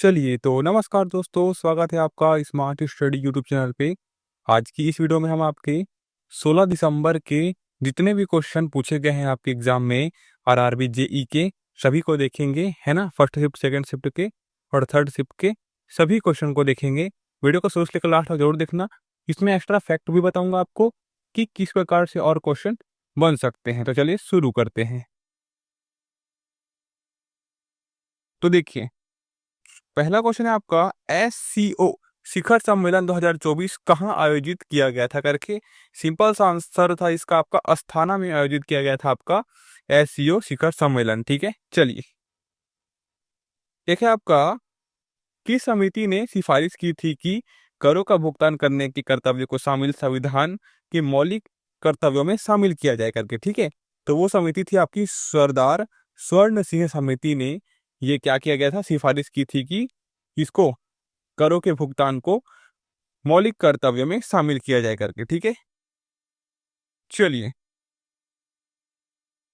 चलिए तो नमस्कार दोस्तों, स्वागत है आपका स्मार्ट स्टडी यूट्यूब चैनल पे। आज की इस वीडियो में हम आपके 16 दिसंबर के जितने भी क्वेश्चन पूछे गए हैं आपके एग्जाम में आरआरबी जेई के सभी को देखेंगे, है ना। फर्स्ट शिफ्ट, सेकंड शिफ्ट के और थर्ड शिफ्ट के सभी क्वेश्चन को देखेंगे। वीडियो को शुरू से लेकर लास्ट तक जरूर देखना। इसमें एक्स्ट्रा फैक्ट भी बताऊंगा आपको कि किस प्रकार से और क्वेश्चन बन सकते हैं। तो चलिए शुरू करते हैं। तो देखिए, पहला क्वेश्चन है आपका, एससीओ शिखर सम्मेलन 2024 कहाँ आयोजित किया गया था करके। सिंपल सा आंसर था इसका आपका, अस्थाना में आयोजित किया गया था आपका एससीओ शिखर सम्मेलन। ठीक है, चलिए देखिए आपका, किस समिति ने सिफारिश की थी कि करों का भुगतान करने के कर्तव्य को शामिल संविधान के मौलिक कर्तव्यों में शामिल किया जाए करके। ठीक है, तो वो समिति थी आपकी सरदार स्वर्ण सिंह समिति ने ये क्या किया गया था, सिफारिश की थी कि इसको करों के भुगतान को मौलिक कर्तव्य में शामिल किया जाए करके। ठीक है, चलिए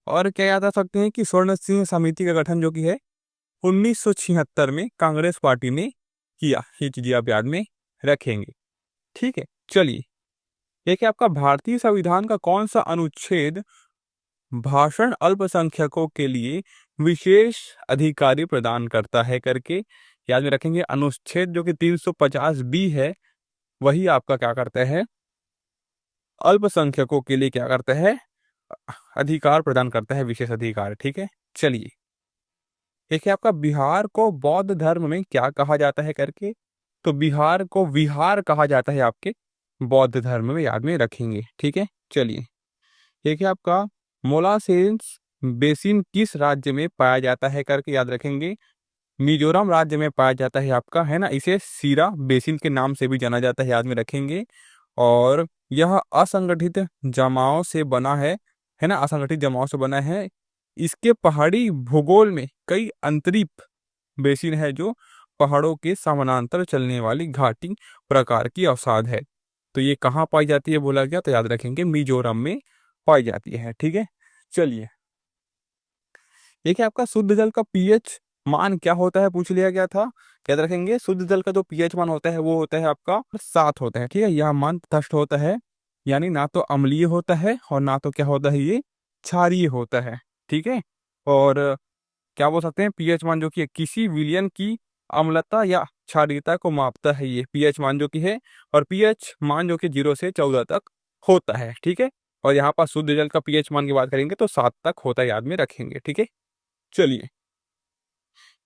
और क्या याद आ सकते हैं कि स्वर्ण सिंह समिति का गठन जो कि है 1976 में कांग्रेस पार्टी ने किया। ये चीजें आप याद में रखेंगे। ठीक है, चलिए देखिए आपका, भारतीय संविधान का कौन सा अनुच्छेद भाषण अल्पसंख्यकों के लिए विशेष अधिकारी प्रदान करता है करके याद में रखेंगे। अनुच्छेद जो कि 350 बी है, वही आपका क्या करता है, अल्पसंख्यकों के लिए क्या करता है, अधिकार प्रदान करता है, विशेष अधिकार। ठीक है, चलिए देखिए आपका, बिहार को बौद्ध धर्म में क्या कहा जाता है करके। तो बिहार को विहार कहा जाता है आपके बौद्ध धर्म में, याद में रखेंगे। ठीक है, चलिए देखिए आपका, मोलासेस बेसिन किस राज्य में पाया जाता है करके याद रखेंगे। मिजोरम राज्य में पाया जाता है आपका, है ना। इसे सीरा बेसिन के नाम से भी जाना जाता है, याद में रखेंगे। और यह असंगठित जमाओं से बना है ना, असंगठित जमाओं से बना है। इसके पहाड़ी भूगोल में कई अंतरीप बेसिन है जो पहाड़ों के समानांतर चलने वाली घाटी प्रकार की अवसाद है। तो ये कहाँ पाई जाती है बोला गया, तो याद रखेंगे मिजोरम में पाई जाती है। ठीक है, चलिए देखिए आपका, शुद्ध जल का पीएच मान क्या होता है पूछ लिया गया था। याद रखेंगे, शुद्ध जल का जो पीएच मान होता है वो होता है आपका 7 होता है। ठीक है, यह मान तटस्थ होता है, यानी ना तो अम्लीय होता है और ना तो क्या होता है, ये क्षारीय होता है। ठीक है, और क्या बोल सकते हैं, पीएच मान जो कि है, किसी विलयन की अम्लता या क्षारीयता को मापता है ये पीएच मान जो कि है। और पीएच मान जो कि 0 से 14 तक होता है। ठीक है, और यहाँ पर शुद्ध जल का पीएच मान की बात करेंगे तो 7 तक होता है, याद में रखेंगे। ठीक है, चलिए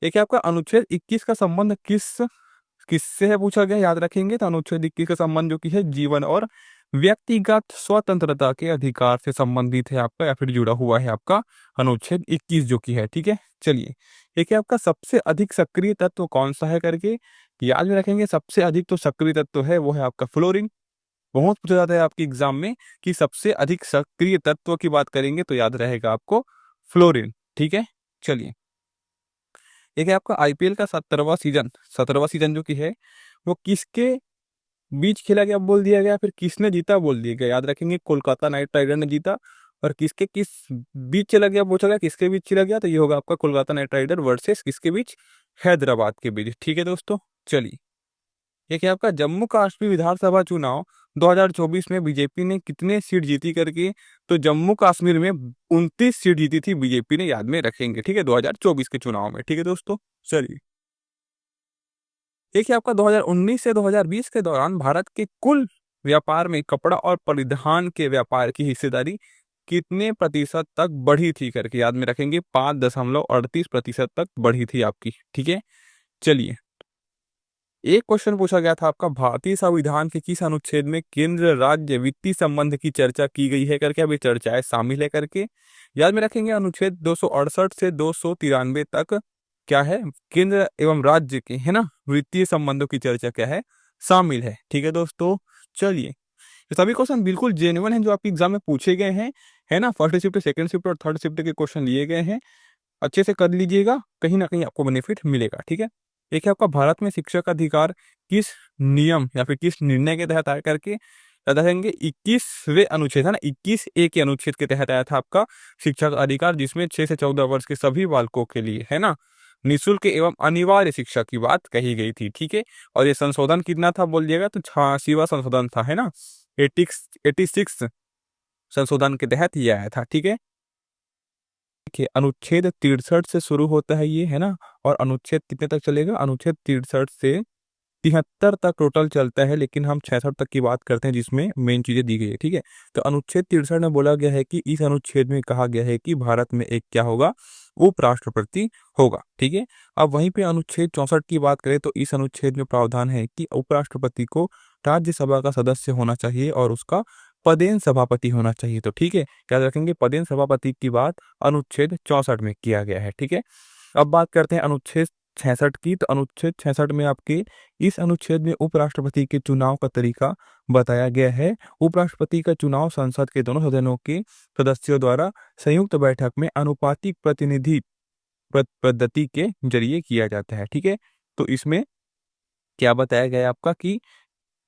देखिए आपका, अनुच्छेद 21 का संबंध किससे है पूछा गया, याद रखेंगे। तो अनुच्छेद 21 का संबंध जो कि है जीवन और व्यक्तिगत स्वतंत्रता के अधिकार से संबंधित है आपका, या फिर जुड़ा हुआ है आपका अनुच्छेद 21 जो कि है। ठीक है, चलिए देखिए आपका, सबसे अधिक सक्रिय तत्व कौन सा है करके याद में रखेंगे। सबसे अधिक तो सक्रिय तत्व है वो है आपका फ्लोरीन। बहुत पूछा जाता है आपके एग्जाम में कि सबसे अधिक सक्रिय तत्व की बात करेंगे तो याद रहेगा आपको फ्लोरीन। ठीक है, चलिए एक है आपका, आईपीएल का 17वां सीजन जो कि है वो किसके बीच खेला गया बोल दिया गया, फिर किसने जीता बोल दिया गया। याद रखेंगे, कोलकाता नाइट राइडर ने जीता। और किसके किस बीच चला गया पूछा गया, किसके बीच चला गया, तो ये होगा आपका कोलकाता नाइट राइडर वर्सेस किसके बीच, हैदराबाद के बीच। ठीक है दोस्तों, चलिए एक है आपका, जम्मू कश्मीर विधानसभा चुनाव 2024 में बीजेपी ने कितने सीट जीती करके। तो जम्मू कश्मीर में 29 सीट जीती थी बीजेपी ने, याद में रखेंगे। ठीक है, 2024 के चुनाव में। ठीक है दोस्तों, चलिए देखिए आपका, 2019 से 2020 के दौरान भारत के कुल व्यापार में कपड़ा और परिधान के व्यापार की हिस्सेदारी कितने प्रतिशत तक बढ़ी थी करके याद में रखेंगे। 5.38% तक बढ़ी थी आपकी। ठीक है, चलिए एक क्वेश्चन पूछा गया था आपका, भारतीय संविधान के किस अनुच्छेद में केंद्र राज्य वित्तीय संबंध की चर्चा की गई है करके, अभी चर्चाएं शामिल है करके याद में रखेंगे। अनुच्छेद 268 से 293 तक क्या है, केंद्र एवं राज्य के, है ना, वित्तीय संबंधों की चर्चा क्या है, शामिल है। ठीक है दोस्तों, चलिए ये सभी क्वेश्चन बिल्कुल जेन्युइन हैं जो आपके एग्जाम में पूछे गए हैं, है ना। फर्स्ट शिफ्ट, सेकंड शिफ्ट और थर्ड शिफ्ट के क्वेश्चन लिए गए हैं, अच्छे से कर लीजिएगा, कहीं ना कहीं आपको बेनिफिट मिलेगा। ठीक है, देखिए आपका, भारत में शिक्षक अधिकार किस नियम या फिर किस निर्णय के तहत आया करके याद रखेंगे। 21वें अनुच्छेद, है ना, 21A के अनुच्छेद के तहत आया था आपका शिक्षा का अधिकार, जिसमें 6 से 14 वर्ष के सभी बालकों के लिए, है ना, निःशुल्क एवं अनिवार्य शिक्षा की बात कही गई थी, ठीक है। और ये संशोधन कितना था बोलिएगा तो 86वां संशोधन था, है ना। 86 संशोधन के तहत ये आया था, ठीक है। देखिए अनुच्छेद 63 से शुरू होता है ये, है ना। और अनुच्छेद कितने तक चलेगा, अनुच्छेद 63 से 73 तक टोटल चलता है, लेकिन हम 66 तक की बात करते हैं जिसमें मेन चीजें दी गई है, ठीक है। तो अनुच्छेद 63 में बोला गया है कि इस अनुच्छेद में कहा गया है कि भारत में एक क्या होगा, उपराष्ट्रपति होगा, ठीक है। अब वहीं पे अनुच्छेद 64 की बात करें तो इस अनुच्छेद में प्रावधान है कि उपराष्ट्रपति को राज्यसभा का सदस्य होना चाहिए और उसका पदेन सभापति होना चाहिए। तो ठीक है, याद रखेंगे पदेन सभापति की बात अनुच्छेद 64 में किया गया है, ठीक है। अब बात करते हैं अनुच्छेद 66 की। तो अनुच्छेद 66 में आपके इस अनुच्छेद में उपराष्ट्रपति के चुनाव का तरीका बताया गया है। उपराष्ट्रपति का चुनाव संसद के दोनों सदनों के सदस्यों द्वारा संयुक्त बैठक में अनुपातिक प्रतिनिधि पद्धति के जरिए किया जाता है, ठीक है। तो इसमें क्या बताया गया है आपका कि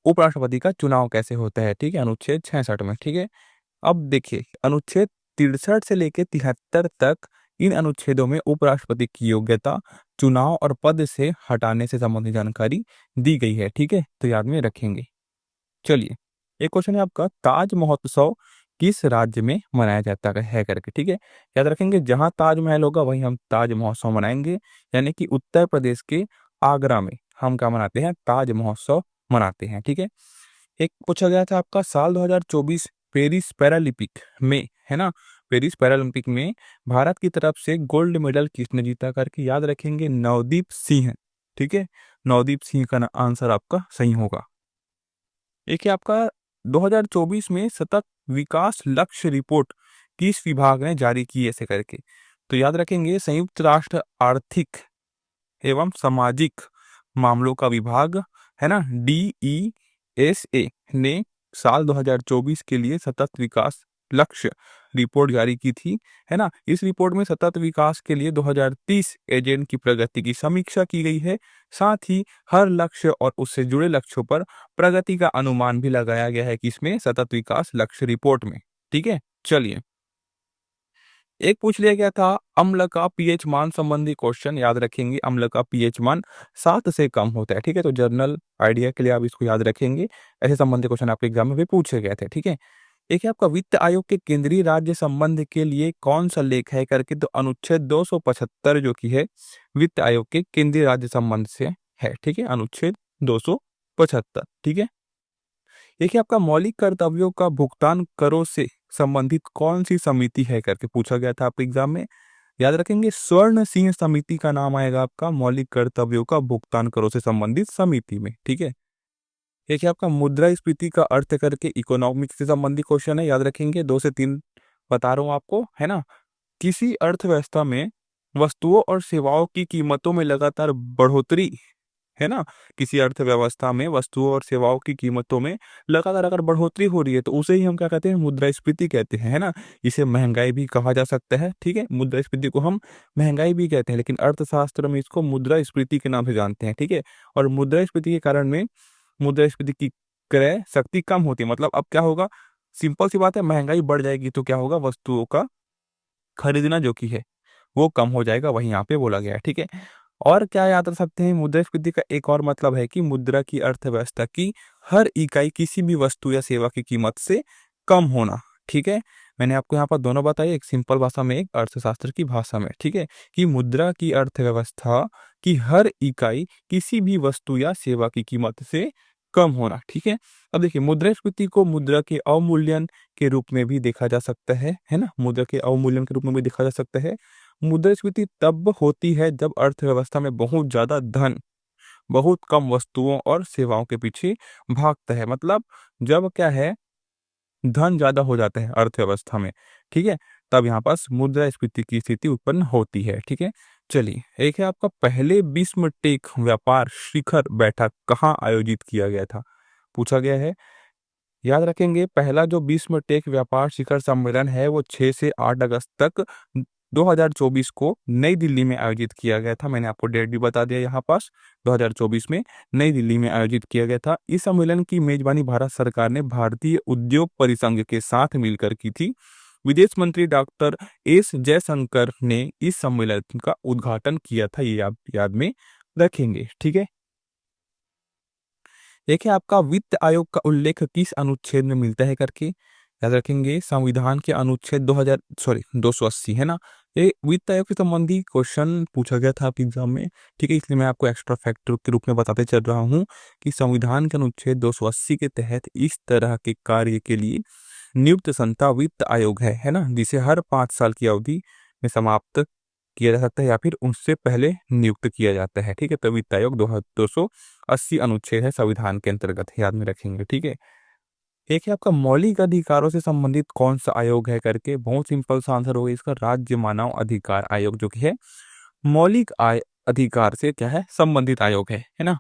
उपराष्ट्रपति का चुनाव कैसे होता है, ठीक है, अनुच्छेद 66 में, ठीक है। अब देखिए अनुच्छेद 63 से लेकर 73 तक इन अनुच्छेदों में उपराष्ट्रपति की योग्यता, चुनाव और पद से हटाने से संबंधित जानकारी दी गई है, ठीक है। तो याद में रखेंगे। चलिए एक क्वेश्चन है आपका, ताज महोत्सव किस राज्य में मनाया जाता है करके, ठीक है। याद रखेंगे जहां ताजमहल होगा वहीं हम ताज महोत्सव मनाएंगे, यानी कि उत्तर प्रदेश के आगरा में हम क्या मनाते हैं, ताज महोत्सव मनाते हैं, ठीक है। एक पूछा गया था आपका साल 2024 पेरिस पैरालंपिक में, है ना, पेरिस पैरालंपिक में भारत की तरफ से गोल्ड मेडल किसने जीता करके, याद रखेंगे नवदीप सिंह, ठीक है। नवदीप सिंह का आंसर आपका सही होगा। एक है आपका 2024 में सतत विकास लक्ष्य रिपोर्ट किस विभाग ने जारी की ऐसे करके, तो याद रखेंगे संयुक्त राष्ट्र आर्थिक एवं सामाजिक मामलों का विभाग, है ना, DESA ने साल 2024 के लिए सतत विकास लक्ष्य रिपोर्ट जारी की थी, है ना। इस रिपोर्ट में सतत विकास के लिए 2030 एजेंड की प्रगति की समीक्षा की गई है। साथ ही हर लक्ष्य और उससे जुड़े लक्ष्यों पर प्रगति का अनुमान भी लगाया गया है कि इसमें सतत विकास लक्ष्य रिपोर्ट में, ठीक है। चलिए एक पूछ लिया गया था अम्ल का पीएच मान संबंधी क्वेश्चन, याद रखेंगे अम्ल का पीएच मान 7 से कम होता है, ठीक है। तो जर्नल आइडिया के लिए आप इसको याद रखेंगे, ऐसे संबंधी क्वेश्चन आपके एग्जाम में भी पूछे गए थे, ठीक है। एक है आपका वित्त आयोग के केंद्रीय राज्य संबंध के लिए कौन सा लेख है करके, तो अनुच्छेद 275 जो की है वित्त आयोग के केंद्रीय राज्य संबंध से है, ठीक है, अनुच्छेद 275, ठीक है। देखिए आपका मौलिक कर्तव्यों का भुगतान करों से संबंधित कौन सी समिति है करके पूछा गया था आपके एग्जाम में, याद रखेंगे स्वर्ण सिंह समिति का नाम आएगा आपका मौलिक कर्तव्यों का भुगतान करों से संबंधित समिति में, ठीक है। देखिए आपका मुद्रास्फीति का अर्थ करके इकोनॉमिक्स से संबंधित क्वेश्चन है, याद रखेंगे 2 से 3 बता रहा हूँ आपको, है ना। किसी अर्थव्यवस्था में वस्तुओं और सेवाओं की कीमतों में लगातार बढ़ोतरी, है ना, किसी अर्थव्यवस्था में वस्तुओं और सेवाओं की कीमतों में लगातार अगर बढ़ोतरी हो रही है तो उसे ही हम क्या कहते हैं, मुद्रास्फीति कहते हैं, है ना। इसे महंगाई भी कहा जा सकता है, ठीक है, मुद्रास्फीति को हम महंगाई भी कहते हैं, लेकिन अर्थशास्त्र में इसको मुद्रास्फीति के नाम से जानते हैं, ठीक है। और मुद्रास्फीति के कारण में मुद्रास्फीति की क्रय शक्ति कम होती है, मतलब अब क्या होगा, सिंपल सी बात है, महंगाई बढ़ जाएगी तो क्या होगा, वस्तुओं का खरीदना जो की है वो कम हो जाएगा, वही यहाँ पे बोला गया है, ठीक है। और क्या याद रख सकते हैं, मुद्रास्फीति का एक और मतलब है कि मुद्रा की अर्थव्यवस्था की हर इकाई किसी भी वस्तु या सेवा की कीमत से कम होना, ठीक है। मैंने आपको यहाँ पर दोनों बताई, एक सिंपल भाषा में, एक अर्थशास्त्र की भाषा में, ठीक है, कि मुद्रा की अर्थव्यवस्था की हर इकाई किसी भी वस्तु या सेवा की कीमत से कम होना, ठीक है। अब देखिए मुद्रास्फीति को मुद्रा के अवमूल्यन के रूप में भी देखा जा सकता है ना, मुद्रा के अवमूल्यन के रूप में भी देखा जा सकता है। मुद्रास्फीति तब होती है जब अर्थव्यवस्था में बहुत ज्यादा धन बहुत कम वस्तुओं और सेवाओं के पीछे भागता है, मतलब जब क्या है, धन ज्यादा हो जाता है अर्थव्यवस्था में, ठीक है, तब यहाँ पास मुद्रास्फीति की स्थिति उत्पन्न होती है, ठीक है। चलिए एक है आपका पहले विश्व टेक व्यापार शिखर बैठक कहाँ आयोजित किया गया था, पूछा गया है। याद रखेंगे पहला जो विश्व टेक व्यापार शिखर सम्मेलन है वो 6 से 8 अगस्त तक 2024 को नई दिल्ली में आयोजित किया गया था। मैंने आपको डेट भी बता दिया यहाँ पास, 2024 में नई दिल्ली में आयोजित किया गया था। इस सम्मेलन की मेजबानी भारत सरकार ने भारतीय उद्योग परिसंघ के साथ मिलकर की थी विदेश मंत्री डॉक्टर एस जयशंकर ने इस सम्मेलन का उद्घाटन किया था, ये आप याद में रखेंगे। ठीक है, देखिए आपका वित्त आयोग का उल्लेख किस अनुच्छेद में मिलता है करके याद रखेंगे, संविधान के अनुच्छेद 280 है ना। ये वित्त आयोग से संबंधी क्वेश्चन पूछा गया था आपके एग्जाम में। ठीक है, इसलिए मैं आपको एक्स्ट्रा फैक्टर के रूप में बताते चल रहा हूँ कि संविधान के अनुच्छेद 280 के तहत इस तरह के कार्य के लिए नियुक्त संस्था वित्त आयोग है ना, जिसे हर 5 साल की अवधि में समाप्त किया जा सकता है या फिर उससे पहले नियुक्त किया जाता है। ठीक है, तो वित्त आयोग 280 अनुच्छेद है संविधान के अंतर्गत, याद में रखेंगे। ठीक है, एक है आपका मौलिक अधिकारों से संबंधित कौन सा आयोग है करके, बहुत सिंपल सा आंसर होगा इसका, राज्य मानव अधिकार आयोग जो कि है मौलिक अधिकार से क्या है संबंधित आयोग है ना।